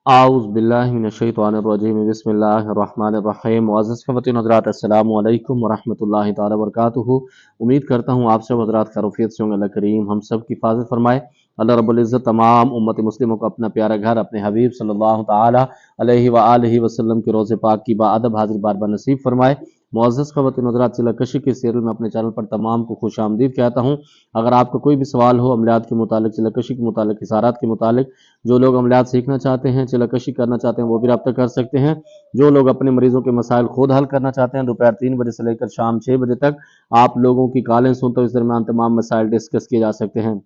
आउज़ बिल्लाहि मिनश्शैतानिर्रजीम बिस्मिल्लाहिर्रहमानिर्रहीम। मुअज़्ज़ज़ ख़वातीन हज़रात, अस्सलामु अलैकुम वरहमतुल्लाहि तआला वबरकातुहू। उम्मीद करता हूँ आप सब हज़रात खैरियत से होंगे। अल्लाह करीम हम सब की हिफाज़त फरमाए। अल्लाह रब्बुल इज़्ज़त तमाम उम्मत मुस्लिमों को अपना प्यारा घर अपने हबीब सल्लल्लाहु तआला अलैहि व आलिहि वसल्लम के रोज़े पाक की बाअदब हाज़िर बार बार नसीब फरमाए। मुअज़्ज़ज़ ख़वातीन हज़रात, चिलकशी के सीरियल में अपने चैनल पर तमाम को खुशामदीद कहता हूँ। अगर आपका कोई भी सवाल हो अमलियात के मुतालिक, चिलकशी के मुतालिक, इशारात के मुतालिक, जो लोग अमलियात सीखना चाहते हैं, चिलकशी करना चाहते हैं, वो भी रब्ता कर सकते हैं। जो लोग अपने मरीजों के मसाइल खुद हल करना चाहते हैं, दोपहर 3 बजे से लेकर शाम 6 बजे तक आप लोगों की कॉलें सुनते हो। इस दरमियान तमाम मसाइल डिस्कस किए जा सकते हैं।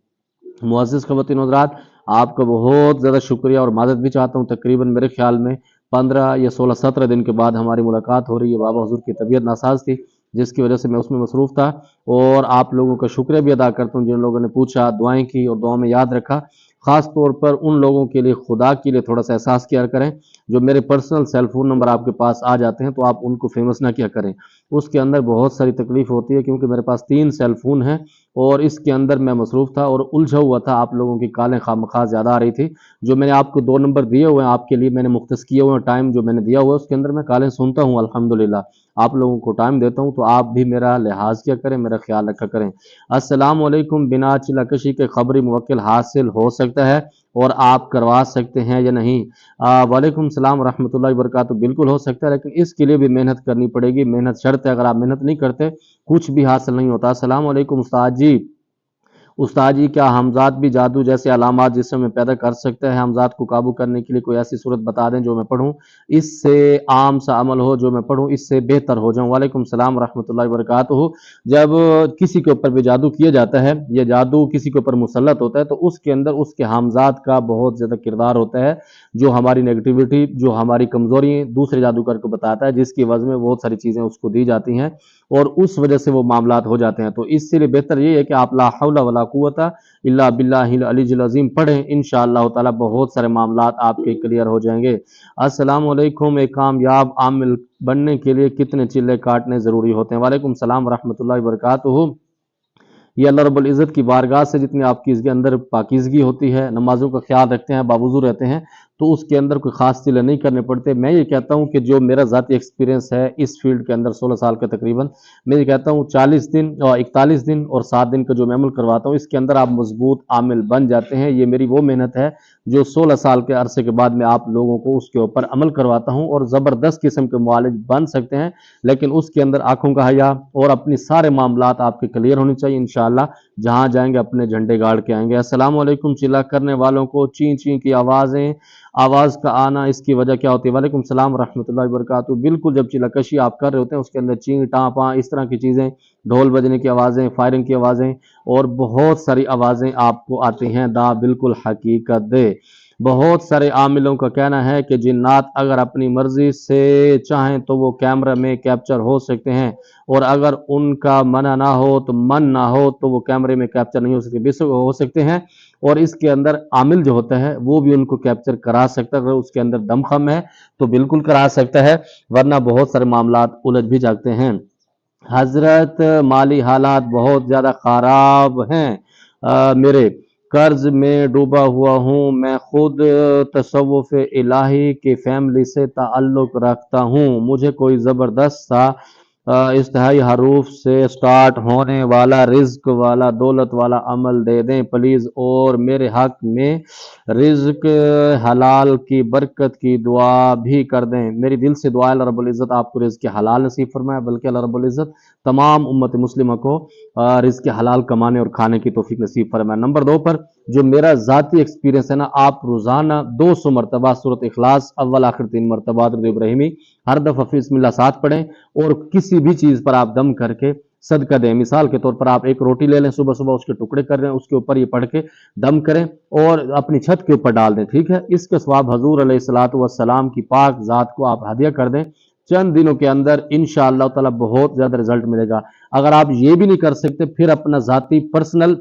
मुअज़्ज़िज़ ख़वातीन हज़रात, आपका बहुत ज़्यादा शुक्रिया और मदद भी चाहता हूँ। तकरीबन मेरे ख्याल में 15 या 16-17 दिन के बाद हमारी मुलाकात हो रही है। बाबा हुज़ूर की तबीयत नासाज थी, जिसकी वजह से मैं उसमें मसरूफ़ था। और आप लोगों का शुक्रिया भी अदा करता हूँ जिन लोगों ने पूछा, दुआएं की और दुआ में याद रखा। ख़ास तौर पर उन लोगों के लिए खुदा के लिए थोड़ा सा एहसास किया करें। जो मेरे पर्सनल सेल फ़ोन नंबर आपके पास आ जाते हैं, तो आप उनको फेमस ना किया करें। उसके अंदर बहुत सारी तकलीफ़ होती है, क्योंकि मेरे पास 3 सेल फ़ोन हैं और इसके अंदर मैं मसरूफ़ था और उलझा हुआ था। आप लोगों की कॉलें खामख़ा ज़्यादा आ रही थी। जो मैंने आपको 2 नंबर दिए हुए हैं, आपके लिए मैंने मुख्तस किए हुए हैं, टाइम जो मैंने दिया हुआ है उसके अंदर मैं कॉलें सुनता हूँ अल्हम्दुलिल्लाह। आप लोगों को टाइम देता हूँ, तो आप भी मेरा लिहाज किया करें, मेरा ख्याल रखा करें। अस्सलाम वालेकुम। बिना चिलकशी के खबरी मुवक्किल हासिल हो सकता है और आप करवा सकते हैं या नहीं? वालेकुम सलाम रहमतुल्लाहि व बरकातहू। बिल्कुल हो सकता है, लेकिन इसके लिए भी मेहनत करनी पड़ेगी। मेहनत शर्त है, अगर आप मेहनत नहीं करते कुछ भी हासिल नहीं होता। अस्सलाम वालेकुम उस्ताद जी। उस्ताद जी, क्या हमज़ात भी जादू जैसे अलामात जिस्म में पैदा कर सकता है? हमज़ात को काबू करने के लिए कोई ऐसी सूरत बता दें जो मैं पढ़ूँ, इससे आम सा अमल हो, जो मैं पढ़ूँ इससे बेहतर हो जाऊँ। वालेकुम सलाम रहमतुल्लाहि व बरकातहू। जब किसी के ऊपर भी जादू किया जाता है या जादू किसी के ऊपर मुसल्लत होता है, तो उसके अंदर उसके हमज़ात का बहुत ज़्यादा किरदार होता है। जो हमारी नेगेटिविटी, जो हमारी कमज़ोरी दूसरे जादूगर को बताता है, जिसकी एवज़ में बहुत सारी चीज़ें उसको दी जाती हैं और उस वजह से वो मामलात हो जाते हैं। तो इससे लिए बेहतर ये है कि आप ला हौला वला कुव्वता इल्ला बिल्लाहिल अलीजुल अज़ीम पढ़ें। इंशाअल्लाह ताला बहुत सारे मामलात आपके क्लियर हो जाएंगे। अस्सलाम वालेकुम। एक कामयाब आमिल बनने के लिए कितने चिल्ले काटने ज़रूरी होते हैं? वालेकुम सलाम रहमतुल्लाहि व बरकातहू। ये अल्लाह रब्बुल इज़्ज़त की बारगाह से जितनी आपकी इसके अंदर पाकीज़गी होती है, नमाज़ों का ख्याल रखते हैं, बावुज़ू रहते हैं, तो उसके अंदर कोई ख़ास चिल्ले नहीं करने पड़ते। मैं ये कहता हूँ कि जो मेरा ज़ाती एक्सपीरियंस है इस फील्ड के अंदर 16 साल का तकरीबन, मैं ये कहता हूँ 40 दिन और 41 दिन और 7 दिन का जो मैं अमल करवाता हूँ, इसके अंदर आप मज़बूत आमिल बन जाते हैं। ये मेरी वो मेहनत है जो 16 साल के अरसे के बाद मैं आप लोगों को उसके ऊपर अमल करवाता हूँ और ज़बरदस्त किस्म के मुआलिज बन सकते हैं। लेकिन उसके अंदर आँखों का हया और अपनी सारे मामलात आपके क्लियर होने चाहिए। इंशाअल्लाह जहाँ जाएंगे अपने झंडे गाड़ के आएंगे। अस्सलाम वालेकुम। चिल्ला करने वालों को ची ची की आवाज़ का आना, इसकी वजह क्या होती है? वालेकुम सलाम रहमतुल्लाहि व बरकातहू। बिल्कुल, जब चिल्लाकशी आप कर रहे होते हैं उसके अंदर ची टाँ पाँ इस तरह की चीज़ें, ढोल बजने की आवाज़ें, फायरिंग की आवाज़ें और बहुत सारी आवाज़ें आपको आती हैं। दा बिल्कुल हकीकत दे। बहुत सारे आमिलों का कहना है कि जिन्नात अगर अपनी मर्जी से चाहें तो वो कैमरा में कैप्चर हो सकते हैं, और अगर उनका मना ना हो तो मन ना हो तो वो कैमरे में कैप्चर नहीं हो सकते। बेशक हो सकते हैं, और इसके अंदर आमिल जो होता है वो भी उनको कैप्चर करा सकता है। अगर उसके अंदर दमखम है तो बिल्कुल करा सकता है, वरना बहुत सारे मामलात उलझ भी जाते हैं। हजरत, माली हालात बहुत ज़्यादा ख़राब हैं। मेरे कर्ज में डूबा हुआ हूँ। मैं खुद तसव्वुफ़ इलाही की फैमिली से ताल्लुक़ रखता हूँ। मुझे कोई ज़बरदस्त सा इस्तिहाई हरूफ से स्टार्ट होने वाला रिज्क वाला दौलत वाला अमल दे दें प्लीज़, और मेरे हक में रिज्क हलाल की बरकत की दुआ भी कर दें। मेरी दिल से दुआ है अल्लाह रब्बुल इज़्ज़त आपको रिज्क हलाल नसीब फरमाए, बल्कि अल्लाह रब्बुल इज़्ज़त तमाम उम्मत मुस्लिमा को रिज्क हलाल कमाने और खाने की तौफीक नसीब फरमाए। नंबर 2 पर जो मेरा ज़ाती एक्सपीरियंस है ना, आप रोज़ाना 200 मरतबा सूरत इखलास अव्वल आखिर 3 मरतबा दुरूद इब्राहिमी हर दफ़ा बिस्मिल्लाह 7 पढ़ें, और किसी भी चीज़ पर आप दम करके सदका दें। मिसाल के तौर पर आप एक रोटी ले लें, सुबह सुबह उसके टुकड़े कर रहे हैं, उसके ऊपर ये पढ़ के दम करें और अपनी छत के ऊपर डाल दें। ठीक है, इसके सवाब हजूर अलैहिस्सलातु वस्सलाम की पाक ज़ात को आप हदिया कर दें। चंद दिनों के अंदर इंशाअल्लाह ताला बहुत ज़्यादा रिजल्ट मिलेगा। अगर आप ये भी नहीं कर सकते, फिर अपना ज़ाती पर्सनल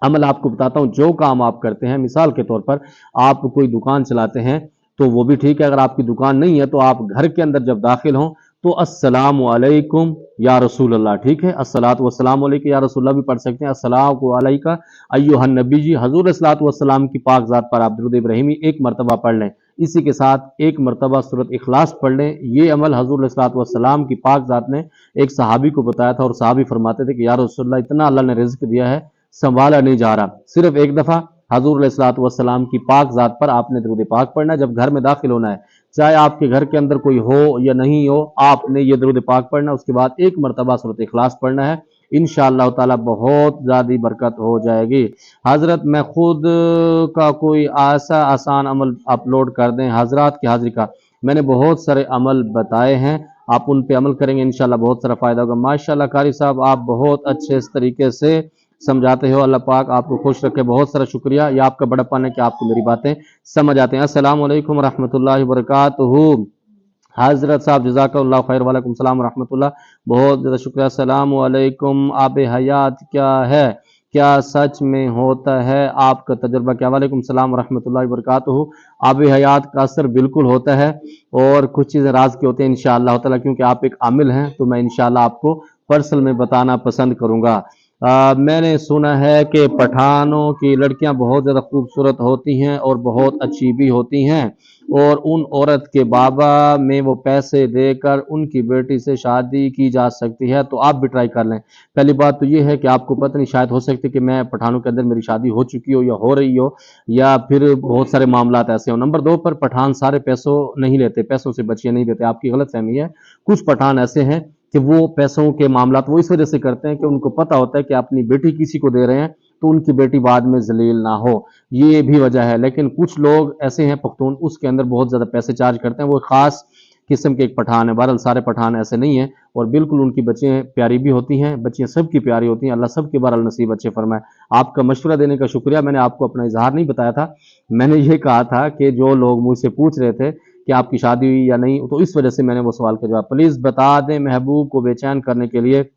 अमल आपको बताता हूँ। जो काम आप करते हैं, मिसाल के तौर पर आप कोई दुकान चलाते हैं, तो वो भी ठीक है। अगर आपकी दुकान नहीं है तो आप घर के अंदर जब दाखिल हों तो अस्सलामु अलैकुम या रसूल अल्लाह, ठीक है। अस्सलातु वस्सलामु अलैका या रसूल अल्लाह भी पढ़ सकते हैं। अस्सलामु अलैका अय्युहन नबी जी, हजूर अस्सलातु वस्सलाम की पाक ज़ात पर आप दुरूद इब्राहिमी एक मरतबा पढ़ लें। इसी के साथ एक मरतबा सूरत इखलास पढ़ लें। ये अमल हजूर अस्सलातु वस्सलाम की पाक ज़ात ने एक सहाबी को बताया था और सहाबी फरमाते थे कि या रसूल अल्लाह, इतना अल्लाह ने रिज़्क दिया है, संभाला नहीं जा रहा। सिर्फ एक दफ़ा हजूर अलैहिस्सलातु वस्सलाम की पाक ज़ात पर आपने दुरूद पाक पढ़ना है। जब घर में दाखिल होना है, चाहे आपके घर के अंदर कोई हो या नहीं हो, आपने ये दुरूद पाक पढ़ना। उसके बाद एक मरतबा सूरत इखलास पढ़ना है। इंशाअल्लाह ताला बहुत ज़्यादा बरकत हो जाएगी। हजरत मैं खुद का कोई ऐसा आसान अमल अपलोड कर दें हजरात की हाजिरी का। मैंने बहुत सारे अमल बताए हैं, आप उन पे अमल करेंगे इंशाअल्लाह बहुत सारा फायदा होगा। माशाअल्लाह कारी साहब, आप बहुत अच्छे इस तरीके से समझाते हो। अल्लाह पाक आपको खुश रखे। बहुत सारा शुक्रिया, यह आपका बड़प्पन है कि आपको मेरी बातें समझ आते हैं। अस्सलाम वालेकुम रहमतुल्लाहि व बरकातुहू। हजरत साहब जज़ाकल्लाह खैर, वालेकुम सलाम रहमतुल्लाह, बहुत ज़्यादा शुक्रिया। अस्सलाम वालेकुम, आब हयात क्या है, क्या सच में होता है, आपका तजुर्बा क्या? वालेकुम सलाम रहमतुल्लाहि व बरकातुहू। आब हयात का असर बिल्कुल होता है और कुछ चीज़ें राज की होती हैं इंशाअल्लाह ताला, क्योंकि आप एक आमिल हैं तो मैं इंशाअल्लाह आपको पर्सनल में बताना पसंद करूँगा। मैंने सुना है कि पठानों की लड़कियां बहुत ज़्यादा खूबसूरत होती हैं और बहुत अच्छी भी होती हैं, और उन औरत के बाबा में वो पैसे देकर उनकी बेटी से शादी की जा सकती है। तो आप भी ट्राई कर लें। पहली बात तो ये है कि आपको पता नहीं, शायद हो सकती है कि मैं पठानों के अंदर मेरी शादी हो चुकी हो या हो रही हो, या फिर बहुत सारे मामलात ऐसे हो। नंबर दो पर, पठान सारे पैसों नहीं लेते, पैसों से बचिए नहीं देते, आपकी गलत फहमी है। कुछ पठान ऐसे हैं कि वो पैसों के मामलात वो इस वजह से करते हैं कि उनको पता होता है कि अपनी बेटी किसी को दे रहे हैं तो उनकी बेटी बाद में जलील ना हो, ये भी वजह है। लेकिन कुछ लोग ऐसे हैं पख्तून, उसके अंदर बहुत ज़्यादा पैसे चार्ज करते हैं, वो खास किस्म के एक पठान है। बहरहाल सारे पठान ऐसे नहीं हैं, और बिल्कुल उनकी बच्चियाँ प्यारी भी होती हैं, बच्चियाँ सबकी प्यारी होती हैं। अल्लाह सबके बहरहाल नसीब अच्छे फरमाए। आपका मशवरा देने का शुक्रिया। मैंने आपको अपना इजहार नहीं बताया था, मैंने ये कहा था कि जो लोग मुझसे पूछ रहे थे कि आपकी शादी हुई या नहीं, तो इस वजह से मैंने वो सवाल का जवाब। प्लीज़ बता दें, महबूब को बेचैन करने के लिए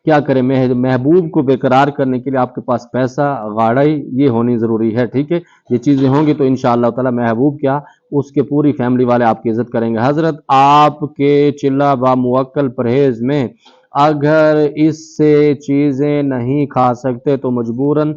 क्या करें? महबूब को बेकरार करने के लिए आपके पास पैसा, गाड़ी, ये होनी ज़रूरी है, ठीक है। ये चीज़ें होंगी तो इंशाअल्लाह ताला महबूब क्या, उसके पूरी फैमिली वाले आपकी इज्जत करेंगे। हजरत, आपके चिल्ला बा मुवक्कल परहेज में अगर इससे चीज़ें नहीं खा सकते तो मजबूरन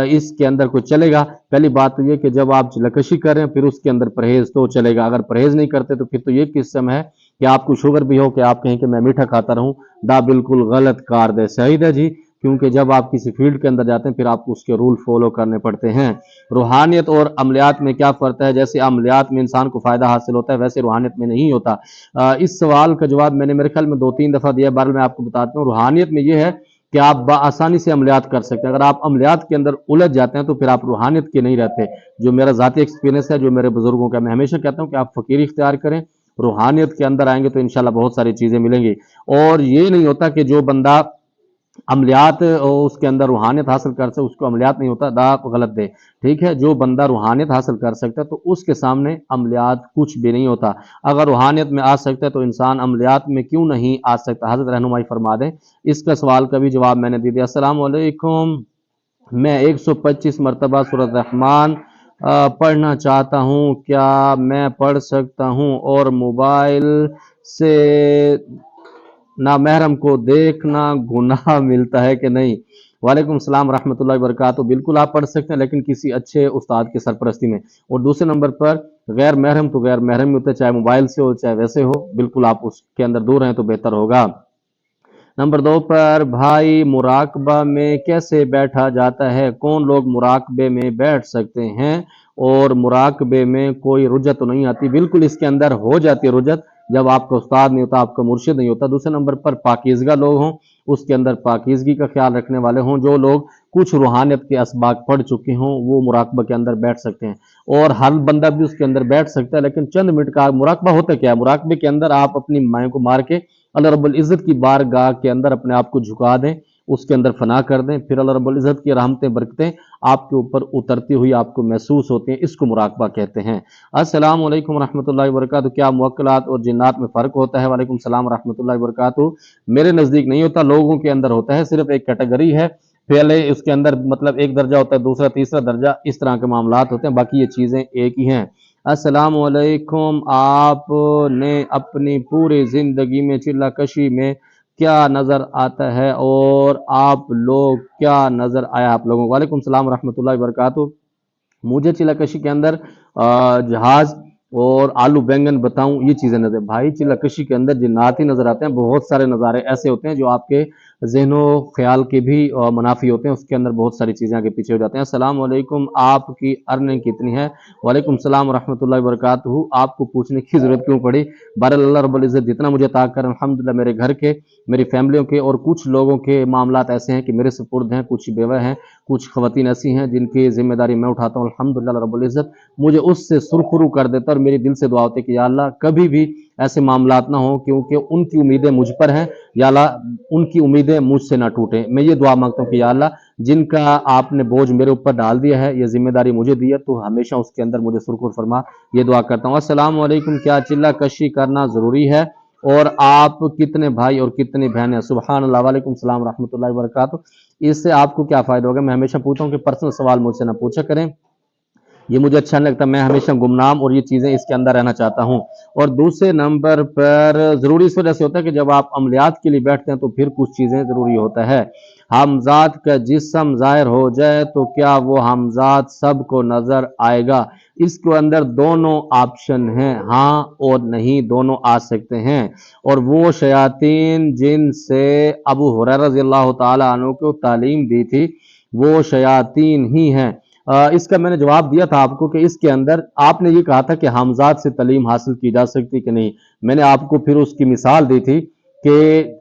इसके अंदर कुछ चलेगा? पहली बात तो ये कि जब आप चिल्लाकशी कर रहे हैं फिर उसके अंदर परहेज तो चलेगा। अगर परहेज नहीं करते तो फिर तो ये किस्म है कि आपको शुगर भी हो कि आप कहें कि मैं मीठा खाता रहूं, दा बिल्कुल गलत कार दे सही है जी। क्योंकि जब आप किसी फील्ड के अंदर जाते हैं फिर आपको उसके रूल फॉलो करने पड़ते हैं। रूहानियत और अमलियात में क्या फ़र्क है? जैसे अमलियात में इंसान को फ़ायदा हासिल होता है, वैसे रूहानियत में नहीं होता। इस सवाल का जवाब मैंने मेरे ख्याल में 2-3 दफ़ा दिया, बार मैं आपको बताता हूँ। रूहानियत में यह है कि आप आसानी से अमलियात कर सकते हैं। अगर आप अमलियात के अंदर उलझ जाते हैं तो फिर आप रूहानियत के नहीं रहते। जो मेरा ज़ाती एक्सपीरियंस है, जो मेरे बुजुर्गों का, मैं हमेशा कहता हूँ कि आप फ़कीर इख्तियार करें, रूहानियत के अंदर आएंगे तो इंशाल्लाह बहुत सारी चीज़ें मिलेंगी। और ये नहीं होता कि जो बंदा अमलियात उसके अंदर रूहानियत हासिल कर सकता, उसको अमलियात नहीं होता, दा गलत दे, ठीक है। जो बंदा रूहानियत हासिल कर सकता है तो उसके सामने अमलियात कुछ भी नहीं होता। अगर रूहानियत में आ सकता है तो इंसान अमलियात में क्यों नहीं आ सकता? हज़रत रहनुमाई फरमा दें। इसका सवाल का भी जवाब मैंने दे दिया। अस्सलाम वालेकुम, मैं 125 मरतबा सूरत रहमान पढ़ना चाहता हूँ, क्या मैं पढ़ सकता हूँ? और मोबाइल से नामहरम को देखना गुनाह मिलता है कि नहीं? वालेकुम सलाम रहमतुल्लाहि व बरकातहू। बिल्कुल आप पढ़ सकते हैं, लेकिन किसी अच्छे उस्ताद की सरपरस्ती में। और दूसरे नंबर पर गैर महरम तो गैर महरम ही होता है, चाहे मोबाइल से हो चाहे वैसे हो, बिल्कुल आप उसके अंदर दूर रहें तो बेहतर होगा। नंबर 2 पर, भाई मुराकबा में कैसे बैठा जाता है? कौन लोग मुराकबे में बैठ सकते हैं? और मुराकबे में कोई रुजत तो नहीं आती? बिल्कुल इसके अंदर हो जाती है रुजत, जब आपका उस्ताद नहीं होता, आपका मुर्शिद नहीं होता। दूसरे नंबर पर पाकीज़गा लोग हों, उसके अंदर पाकीज़गी का ख्याल रखने वाले हों, जो लोग कुछ रूहानियत के असबाक पढ़ चुके हों, वो मुराकबा के अंदर बैठ सकते हैं। और हर बंदा भी उसके अंदर बैठ सकता है, लेकिन चंद मिनट का मुराकबा होता क्या है? मुराकबे के अंदर आप अपनी माएँ को मार के अल्लाह रब्बुल इज़्ज़त की बारगाह के अंदर अपने आप को झुका दें, उसके अंदर फना कर दें, फिर अल्लाह रब्बुल इज़्ज़त की रहमतें बरकतें आपके ऊपर उतरती हुई आपको महसूस होती हैं। इसको मुराकबा कहते हैं। अस्सलाम वालेकुम रहमतुल्लाहि व बरकातहू। क्या मुवक्किलात और जिन्नात में फ़र्क होता है? वालेकुम सलाम रहमतुल्लाहि व बरकातहू। मेरे नज़दीक नहीं होता, लोगों के अंदर होता है। सिर्फ एक कैटेगरी है, पहले उसके अंदर मतलब एक दर्जा होता है, दूसरा तीसरा दर्जा, इस तरह के मामलात होते हैं, बाकी ये चीज़ें एक ही हैं। अस्सलाम वालेकुम, आपने अपनी पूरी जिंदगी में चिल्ला कशी में क्या नजर आता है और आप लोग क्या नजर आया आप लोगों को? वालेकुम सलाम रहमतुल्लाहि व बरकातुहू। मुझे चिल्लाकशी के अंदर जहाज और आलू बैंगन बताऊं, ये चीजें नजर भाई चिल्लाकशी के अंदर जिन्नात ही नजर आते हैं। बहुत सारे नज़ारे ऐसे होते हैं जो आपके जहनो ख्याल के भी मुनाफी होते हैं, उसके अंदर बहुत सारी चीजें आगे पीछे हो जाते हैं। अस्सलाम वालेकुम, आपकी अर्निंग कितनी है? वालेकुम सलाम रहमतुल्लाहि व बरकातुहू। आपको पूछने की जरूरत क्यों पड़ी? बहरहाल अल्लाह रब्बुल इज्जत जितना मुझे अता कर, अल्हम्दुलिल्लाह मेरे घर के, मेरी फैमिलियों के और कुछ लोगों के मामलात ऐसे हैं कि मेरे सुपुर्द हैं, कुछ बेवा हैं, कुछ खवातीन ऐसी हैं जिनकी जिम्मेदारी मैं उठाता हूँ। अल्हम्दुलिल्लाह रब्बुल इज्जत मुझे उससे सुरखरू कर देता है और मेरी दिल से दुआ होती है कि या अल्लाह कभी भी ऐसे मामलात ना हो, क्योंकि उनकी उम्मीदें मुझ पर हैं। या अल्लाह उनकी उम्मीदें मुझसे ना टूटें। मैं ये दुआ मांगता हूँ कि या अल्लाह जिनका आपने बोझ मेरे ऊपर डाल दिया है, ये जिम्मेदारी मुझे दी है, तो हमेशा उसके अंदर मुझे सुरखुर फरमा, ये दुआ करता हूँ। अस्सलाम वालेकुम, क्या चिल्ला कशी करना जरूरी है और आप कितने भाई और कितनी बहन हैं? सुभान अल्लाह। वालेकुम सलाम रहमतुल्लाहि व बरकातुहू। इससे आपको क्या फायदा होगा? मैं हमेशा पूछता हूँ कि पर्सनल सवाल मुझसे ना पूछा करें, ये मुझे अच्छा नहीं लगता। मैं हमेशा गुमनाम और ये चीज़ें इसके अंदर रहना चाहता हूँ। और दूसरे नंबर पर ज़रूरी इस वजह से होता है कि जब आप अमलियात के लिए बैठते हैं तो फिर कुछ चीज़ें ज़रूरी होता है। हमजात का जिस्म ज़ाहिर हो जाए तो क्या वो हमजात सबको नज़र आएगा? इसके अंदर दोनों ऑप्शन हैं, हाँ और नहीं दोनों आ सकते हैं। और वो शयातीन जिनसे अबू हुरैरा रज़ियल्लाहु ताला अन्हु को तालीम दी थी, वो शयातीन ही हैं। इसका मैंने जवाब दिया था आपको कि इसके अंदर आपने ये कहा था कि हमजात से तालीम हासिल की जा सकती कि नहीं। मैंने आपको फिर उसकी मिसाल दी थी कि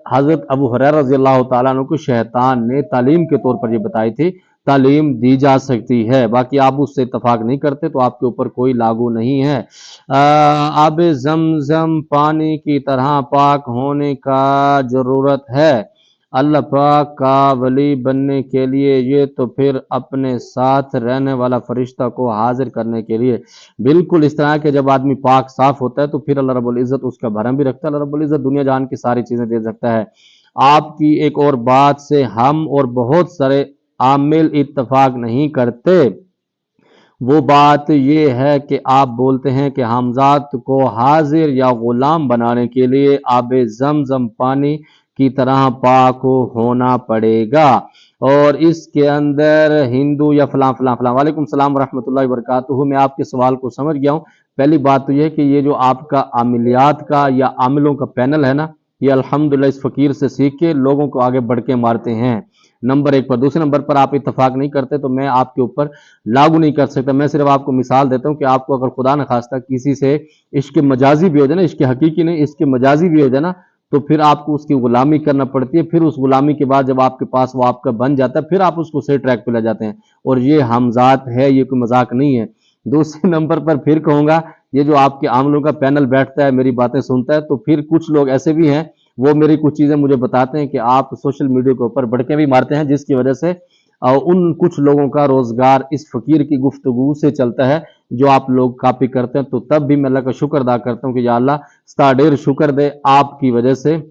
हजरत अबू हुरैरा रज़ियल्लाहु ताला अन्हु को शैतान ने तालीम के तौर पर ये बताई थी, तालीम दी जा सकती है। बाकी आप उससे इत्तफाक नहीं करते तो आपके ऊपर कोई लागू नहीं है। अब जमजम पानी की तरह पाक होने का जरूरत है अल्लाह पाक का वली बनने के लिए, ये तो फिर अपने साथ रहने वाला फरिश्ता को हाजिर करने के लिए। बिल्कुल इस तरह के जब आदमी पाक साफ होता है तो फिर अल्लाह रब्बुल इज़्ज़त उसका भरम भी रखता है। अल्लाह रब्बुल इज़्ज़त दुनिया जान की सारी चीज़ें दे सकता है। आपकी एक और बात से हम और बहुत सारे आमिल इत्तफाक नहीं करते। वो बात ये है कि आप बोलते हैं कि हमजात को हाजिर या गुलाम बनाने के लिए आब जमजम पानी की तरह पाक होना पड़ेगा और इसके अंदर हिंदू या फलां फलां फलां। वालेकुम सलाम रहमतुल्लाहि व बरकातुहू। मैं आपके सवाल को समझ गया हूँ। पहली बात तो यह है कि ये जो आपका आमिलियात का या आमिलों का पैनल है ना, ये अल्हम्दुलिल्लाह इस फकीर से सीख के लोगों को आगे बढ़ के मारते हैं, नंबर एक पर। दूसरे नंबर पर आप इत्तफाक नहीं करते तो मैं आपके ऊपर लागू नहीं कर सकता। मैं सिर्फ आपको मिसाल देता हूं कि आपको अगर खुदा न खास्ता किसी से इश्क मजाजी भी हो जाए ना, इश्क हकीकी नहीं इश्क मजाजी भी हो जाए ना, तो फिर आपको उसकी गुलामी करना पड़ती है। फिर उस गुलामी के बाद जब आपके पास वो आपका बन जाता है, फिर आप उसको सही ट्रैक पे ले जाते हैं। और ये हमजात है, ये कोई मजाक नहीं है। दूसरे नंबर पर फिर कहूंगा, ये जो आपके आमलों का पैनल बैठता है, मेरी बातें सुनता है, तो फिर कुछ लोग ऐसे भी हैं, वो मेरी कुछ चीजें मुझे बताते हैं कि आप सोशल मीडिया के ऊपर बढ़के भी मारते हैं, जिसकी वजह से उन कुछ लोगों का रोजगार इस फकीर की गुफ्तगू से चलता है जो आप लोग कॉपी करते हैं। तो तब भी मैं अल्लाह का शुक्र अदा करता हूँ कि या अल्लाह सता ढेर शुक्र दे, आपकी वजह से,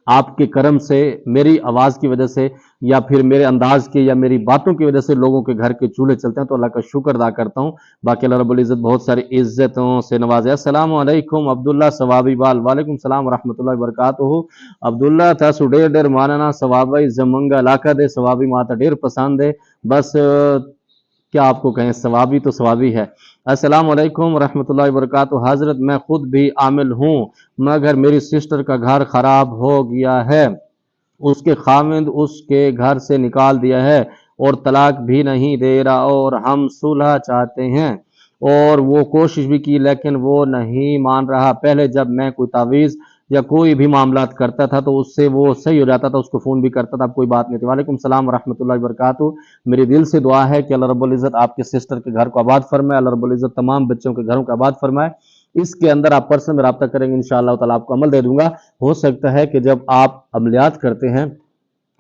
आपके करम से, मेरी आवाज की वजह से या फिर मेरे अंदाज के या मेरी बातों की वजह से लोगों के घर के चूल्हे चलते हैं, तो अल्लाह का शुक्र अदा करता हूँ। बाकी अल्लाह रब्बुल इज्जत बहुत सारी इज्जतों से नवाजे। अस्सलाम वालेकुम अब्दुल्ला सवाबी बाल। वालेकुम सलाम रहमतुल्लाहि व बरकातुहू। अब्दुल्ला था सुडेर डेर मानना सवाबी जमंगा लाका दे सवाबी माता ढेर पसंद है। बस क्या आपको कहें, सवाबी तो सवाबी है। अस्सलाम वालेकुम रहमतुल्लाहि व बरकातुहू। हजरत मैं खुद भी आमिल हूँ, मगर मेरी सिस्टर का घर खराब हो गया है, उसके खामिंद उसके घर से निकाल दिया है और तलाक भी नहीं दे रहा और हम सुलह चाहते हैं। और वो कोशिश भी की लेकिन वो नहीं मान रहा। पहले जब मैं कोई तावीज़ या कोई भी मामलात करता था तो उससे वो सही हो जाता था, उसको फ़ोन भी करता था, अब कोई बात नहीं थी। वालेकुम सलाम रहमतुल्लाहि व बरकातुहू। मेरी दिल से दुआ है कि अल्लाह रब्बुल इज़्ज़त आपके सिस्टर के घर को आबाद फरमाए, अल्लाह रब्बुल इज़्ज़त तमाम बच्चों के घरों को आबाद फरमाए। इसके अंदर आप पर्सनल में रब्ता करेंगे, इंशाअल्लाह ताला आपको अमल दे दूंगा। हो सकता है कि जब आप अमलियात करते हैं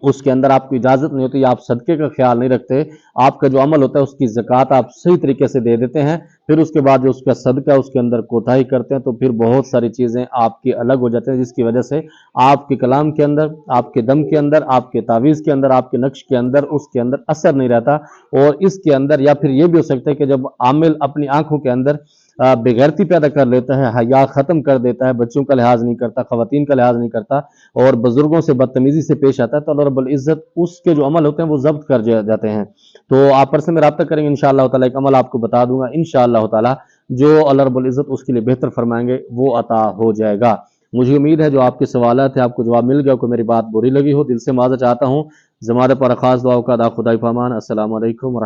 उसके अंदर आपको इजाजत नहीं होती, आप सदके का ख्याल नहीं रखते, आपका जो अमल होता है उसकी ज़कात आप सही तरीके से दे देते हैं, फिर उसके बाद जो उसका सदका उसके अंदर कोताही करते हैं, तो फिर बहुत सारी चीज़ें आपकी अलग हो जाती हैं, जिसकी वजह से आपके कलाम के अंदर, आपके दम के अंदर, आपके तावीज़ के अंदर, आपके नक्श के अंदर, उसके अंदर असर नहीं रहता। और इसके अंदर या फिर ये भी हो सकता है कि जब आमिल अपनी आंखों के अंदर बेगैरती पैदा कर लेता है, हया ख़त्म कर देता है, बच्चों का लिहाज नहीं करता, ख़वातीन का लिहाज नहीं करता और बुज़ुर्गों से बदतमीज़ी से पेश आता है, तो अल्लाह रब्बुल इज़्ज़त उसके जो अमल होते हैं वो ज़ब्त कर जाते हैं। तो आप पर्सनल में रब्ता करेंगे, इंशाअल्लाह ताला एक अमल आपको बता दूंगा, इंशाअल्लाह ताला जो अल्लाह रब्बुल इज़्ज़त उसके लिए बेहतर फरमाएंगे वो अता हो जाएगा। मुझे उम्मीद है जो आपके सवालात थे आपको जवाब मिल गया, कोई मेरी बात बुरी लगी हो दिल से माज़रत चाहता हूँ। ज़माने पर ख़ास दुआ का खुदा पामान। अस्सलामु अलैकुम।